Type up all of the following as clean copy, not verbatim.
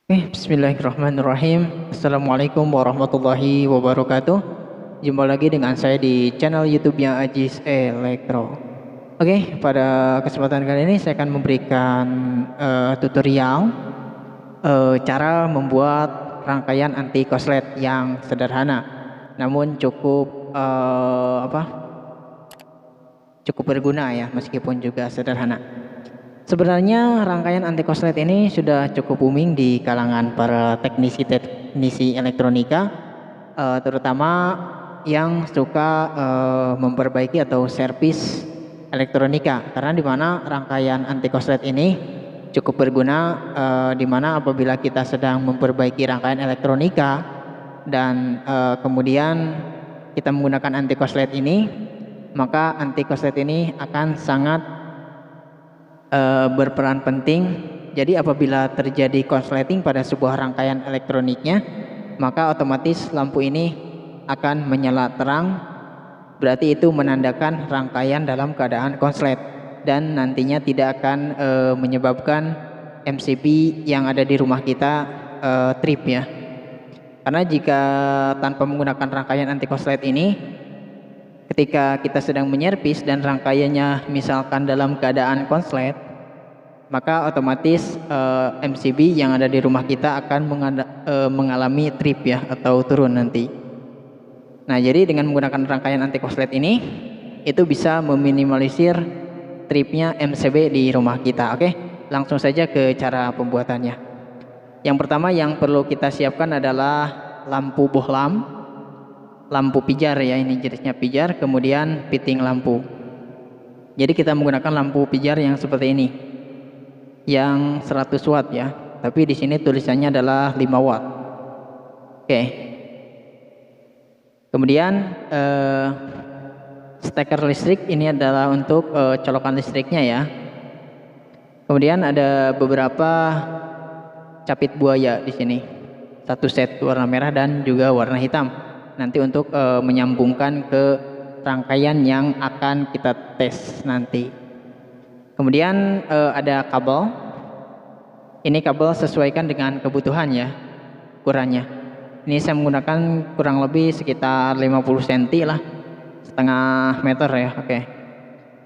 Bismillahirrahmanirrahim. Assalamualaikum warahmatullahi wabarakatuh. Jumpa lagi dengan saya di channel YouTube-nya Ajis Elektro. Pada kesempatan kali ini saya akan memberikan tutorial cara membuat rangkaian anti korslet yang sederhana, namun cukup cukup berguna ya, meskipun juga sederhana. Sebenarnya rangkaian anti korslet ini sudah cukup booming di kalangan para teknisi elektronika, terutama yang suka memperbaiki atau servis elektronika, karena di mana rangkaian anti korslet ini cukup berguna, di mana apabila kita sedang memperbaiki rangkaian elektronika dan kemudian kita menggunakan anti korslet ini, maka anti korslet ini akan sangat berperan penting. Jadi apabila terjadi korsleting pada sebuah rangkaian elektroniknya, maka otomatis lampu ini akan menyala terang, berarti itu menandakan rangkaian dalam keadaan korslet, dan nantinya tidak akan menyebabkan MCB yang ada di rumah kita trip ya. Karena jika tanpa menggunakan rangkaian anti korslet ini, ketika kita sedang menyervis dan rangkaiannya misalkan dalam keadaan konslet, maka otomatis MCB yang ada di rumah kita akan mengalami trip ya, atau turun nanti. Nah, jadi dengan menggunakan rangkaian anti korslet ini, itu bisa meminimalisir tripnya MCB di rumah kita. Langsung saja ke cara pembuatannya. Yang pertama yang perlu kita siapkan adalah lampu bohlam, lampu pijar ya, ini jenisnya pijar, kemudian fitting lampu. Jadi kita menggunakan lampu pijar yang seperti ini, yang 100 watt ya, tapi di sini tulisannya adalah 5 watt. Kemudian steker listrik ini adalah untuk colokan listriknya ya. Kemudian ada beberapa capit buaya di sini, satu set warna merah dan juga warna hitam, nanti untuk menyambungkan ke rangkaian yang akan kita tes nanti. Kemudian ada kabel. Ini kabel sesuaikan dengan kebutuhan ya, ukurannya. Ini saya menggunakan kurang lebih sekitar 50 cm lah, setengah meter ya.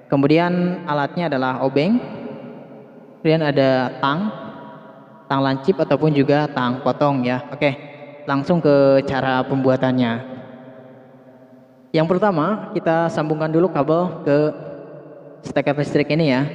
Kemudian alatnya adalah obeng. Kemudian ada tang lancip ataupun juga tang potong ya. Langsung ke cara pembuatannya. Yang pertama, kita sambungkan dulu kabel ke steker listrik ini ya.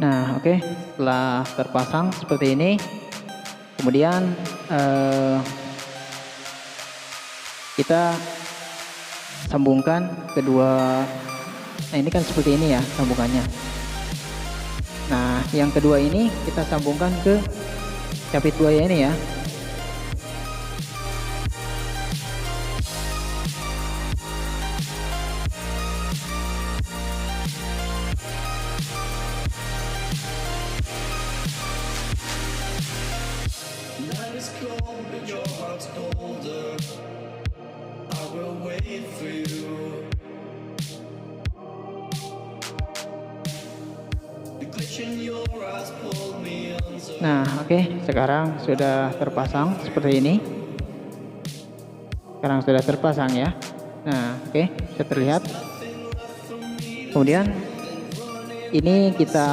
Nah, setelah terpasang seperti ini, kemudian kita sambungkan kedua. Nah, ini kan seperti ini ya sambungannya. Nah, yang kedua ini kita sambungkan ke capit buaya ini ya. Nah, sekarang sudah terpasang seperti ini. Sekarang sudah terpasang ya. Nah, bisa terlihat. Kemudian ini kita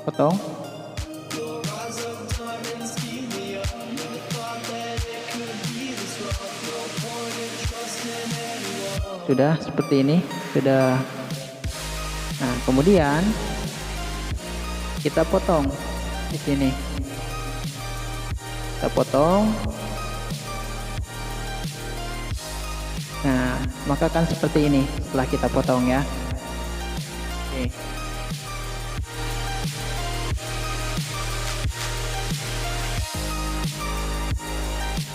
potong. Sudah seperti ini, sudah. Nah, kemudian kita potong di sini. Kita potong. Nah, maka kan seperti ini setelah kita potong ya.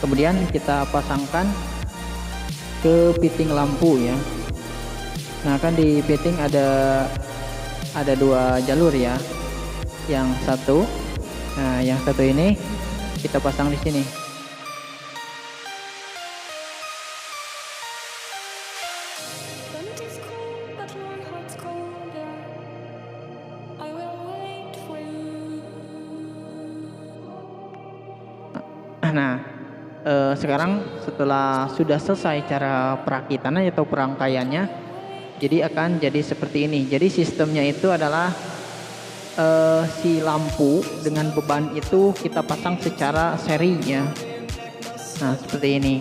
Kemudian kita pasangkan ke fitting lampu ya. Nah, kan di fitting ada 2 jalur ya. yang satu. Nah, yang satu ini kita pasang di sini. Nah, sekarang setelah sudah selesai cara perakitannya atau perangkaiannya, jadi akan jadi seperti ini. Jadi sistemnya itu adalah si lampu dengan beban itu kita pasang secara seri ya. Nah, seperti ini.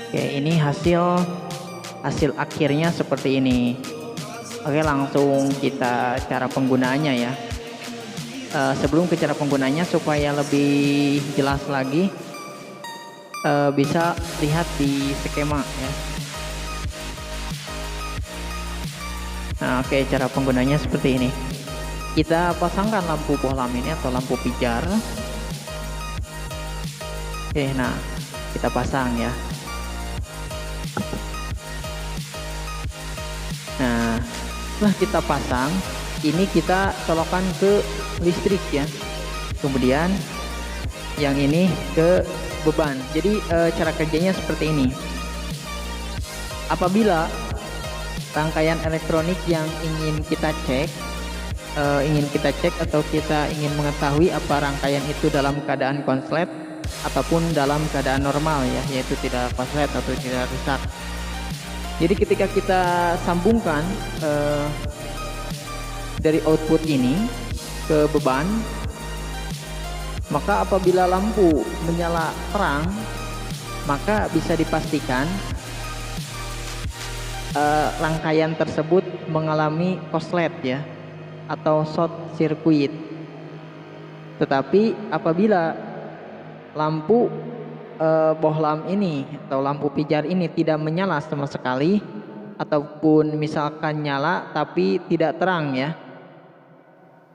Oke, ini hasil akhirnya seperti ini. Oke, langsung kita cara penggunaannya ya. Sebelum ke cara penggunaannya supaya lebih jelas lagi, bisa lihat di skema ya. Nah, oke, cara penggunanya seperti ini. Kita pasangkan lampu bohlam ini atau lampu pijar. Oke, nah kita pasang ya. Nah, setelah kita pasang, ini kita colokkan ke listrik ya. Kemudian yang ini ke beban. Jadi cara kerjanya seperti ini. Apabila rangkaian elektronik yang ingin kita cek atau kita ingin mengetahui apa rangkaian itu dalam keadaan konslet ataupun dalam keadaan normal ya, yaitu tidak konslet atau tidak rusak. Jadi ketika kita sambungkan dari output ini ke beban, maka apabila lampu menyala terang, maka bisa dipastikan rangkaian tersebut mengalami konslet ya, atau short circuit. Tetapi apabila lampu bohlam ini atau lampu pijar ini tidak menyala sama sekali, ataupun misalkan nyala tapi tidak terang ya,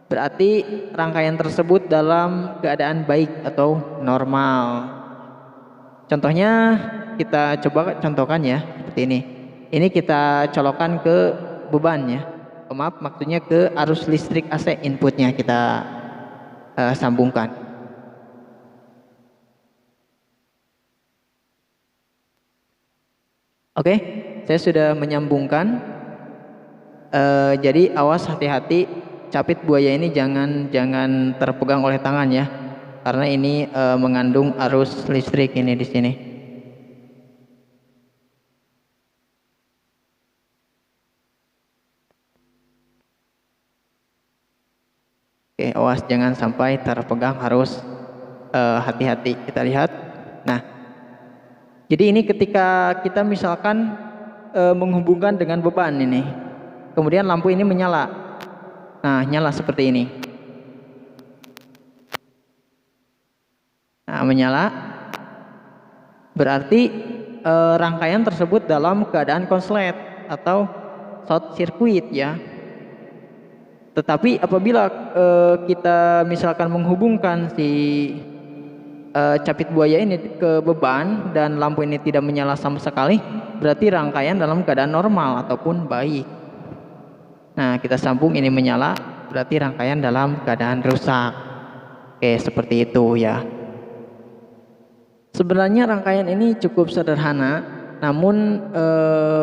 berarti rangkaian tersebut dalam keadaan baik atau normal. Contohnya kita coba contohkan ya, seperti ini. Ini kita colokkan ke beban ya. Maaf, maksudnya ke arus listrik AC inputnya kita sambungkan. Oke, saya sudah menyambungkan. Jadi awas, hati-hati, capit buaya ini jangan terpegang oleh tangan ya, karena ini mengandung arus listrik ini di sini. Oke, awas jangan sampai terpegang, harus hati-hati. Kita lihat. Nah, jadi ini ketika kita misalkan menghubungkan dengan beban ini, kemudian lampu ini menyala. Nah, nyala seperti ini. Nah, menyala berarti rangkaian tersebut dalam keadaan konslet atau short circuit ya. Tetapi apabila kita misalkan menghubungkan si capit buaya ini ke beban dan lampu ini tidak menyala sama sekali, berarti rangkaian dalam keadaan normal ataupun baik. Nah, kita sambung ini menyala, berarti rangkaian dalam keadaan rusak. Oke, seperti itu ya. Sebenarnya rangkaian ini cukup sederhana, namun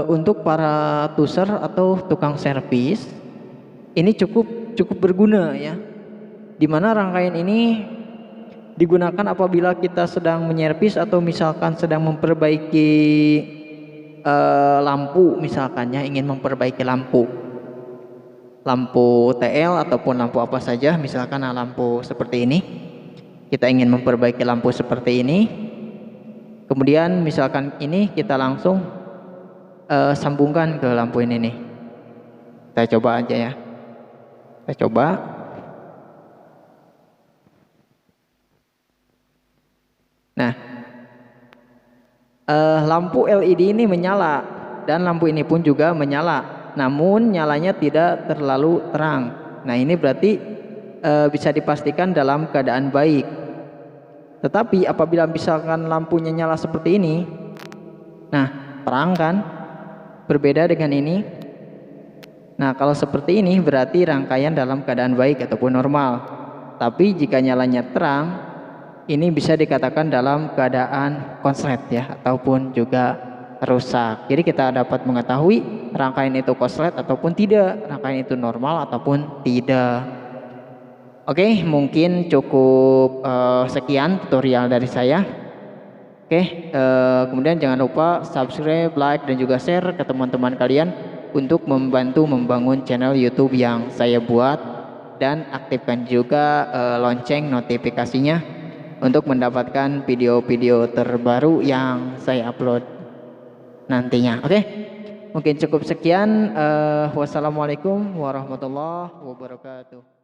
untuk para tuser atau tukang servis ini cukup berguna ya. Dimana rangkaian ini digunakan apabila kita sedang menyervis atau misalkan sedang memperbaiki lampu, misalkan ya, ingin memperbaiki lampu TL ataupun lampu apa saja, misalkan lampu seperti ini, kita ingin memperbaiki lampu seperti ini, kemudian misalkan ini kita langsung sambungkan ke lampu ini nih. Kita coba aja ya. Kita coba. Nah, lampu LED ini menyala dan lampu ini pun juga menyala, namun nyalanya tidak terlalu terang. Nah, ini berarti bisa dipastikan dalam keadaan baik. Tetapi apabila misalkan lampunya nyala seperti ini, nah terang kan, berbeda dengan ini. Nah, kalau seperti ini berarti rangkaian dalam keadaan baik ataupun normal. Tapi jika nyalanya terang, ini bisa dikatakan dalam keadaan konslet ya, ataupun juga rusak. Jadi kita dapat mengetahui rangkaian itu konslet ataupun tidak, rangkaian itu normal ataupun tidak. Oke, mungkin cukup sekian tutorial dari saya. Oke, kemudian jangan lupa subscribe, like, dan juga share ke teman-teman kalian untuk membantu membangun channel YouTube yang saya buat, dan aktifkan juga lonceng notifikasinya untuk mendapatkan video-video terbaru yang saya upload nantinya. Oke, mungkin cukup sekian. Wassalamualaikum warahmatullahi wabarakatuh.